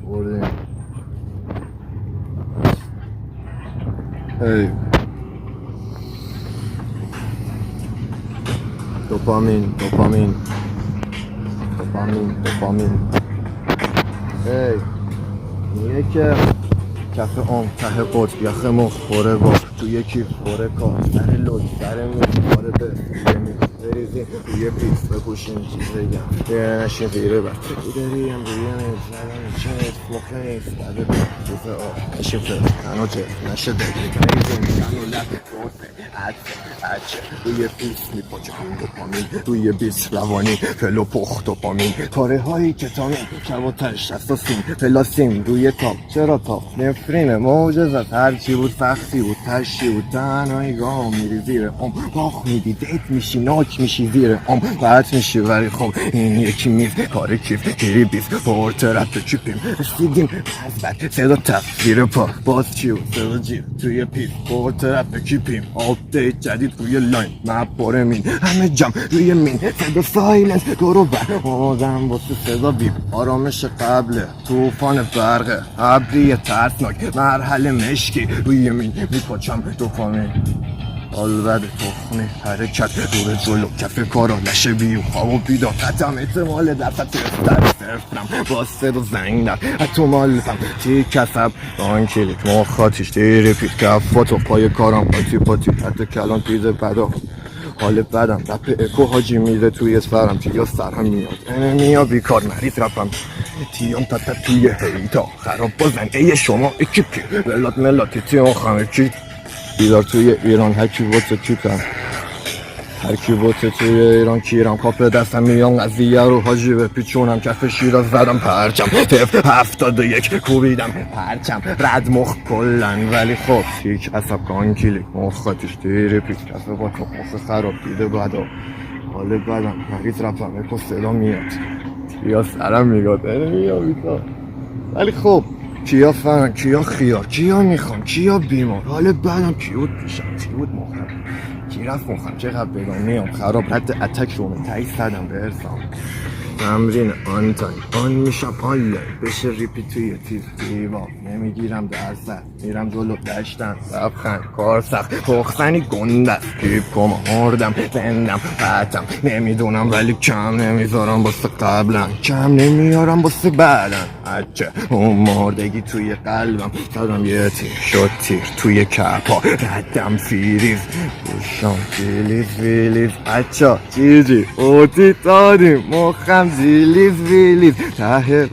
بردیم. هی دوپامین هی میگه که کف عام ته قطب یخ مخ خوره با تو یکی خوره کار سر لود سر میز خوره به بریزیم توی پیس بپوشیم چیز بگم نشین غیره بر تو داری هم بگیم زنم چه مخه نیست بده توفه آب نشین فرست تنها چه نشه دقیقی بریزیم کن و لب توفه عچه روی پیس میپاچه دوپامین روی بیس روانی فلو پخت دوپامین تاره هایی کتامین شب و تش اساسین پلاسین روی تاپ چرا تاپ نفرین معجزت هرچی بود سختی بود تشی بود تنهایی گاه میری زیر باخ میدی دیت میشی ناک میشی زیر بعد میشی ولی خب این یکی میز کار کیف گیری بیز پورترت چیپیم رسیدیم از بد صدا تف زیر پا باز چی بود صدا جیب توی پیس پورترت کیپیم آپدیت جدید روی لاین مپ باره مین همه جمع روی مین صدا سایلنس دورو بر آدم واسه صدا بیب آرامش قبله توفان برقه ابری ترسناک مرحله مشکی روی مین میپاچم دوپامین حال بد تخمی حرکت دور جلو کف کارا لشه بیو خواب و بیدار قدم احتمال در سطح صرفم با صدا زنگ در حتی مالفم تی کسب آن کلیک مخاطیش تیری پیت کفات و پای کارم پاتی حتی کلان پیزه بدا حال بدم رپ اکو حاجی میده توی سرم تیا سرم میاد انمیا بیکار مریض رپم تیام تا توی هیتا خراب با زنگه شما اکیپی ولات ملاتی تیام خمه کی بیدار توی ایران هرکی واسه کیپم هرکی واسه توی ایران کیرم کاپ دستم میان قضیه رو حاجی بپیچونم کف شیراز زدم پرچم تف 71 کوبیدم پرچم رد مخ کلن ولی خب تیک عصب کان کلیک مخاتیش تیری پیچ کسب با تو مخ خراب دیده بدا حال بدم مریض رپم اکو صدا میاد یا سرم میگاد نمیاد بیتا ولی خب کیا فرن کیا خیار کیا میخوام کیا بیمار حال بدم کیوت پیشم کیوت مخم کی رفت مخم چقدر بگم میام خراب رد اتک رو تایی صدم برسم تمرین آن تایم آن میشم آنلاین بشه ریپی توی تیز دیوام نمیگیرم درصد میرم جلو دشتن لبخند کار سخت پخزنی گنده کیپ کما مردم زندم بطم نمیدونم ولی کم نمیذارم باسه قبلا کم نمیارم باسه بعدن اچه اون مردگی توی قلبم زدم یه تیر شد تیر توی کپا ردم فیریز بوشم فیلیز اچه چیجی اوتی داریم مخم زیلیز ته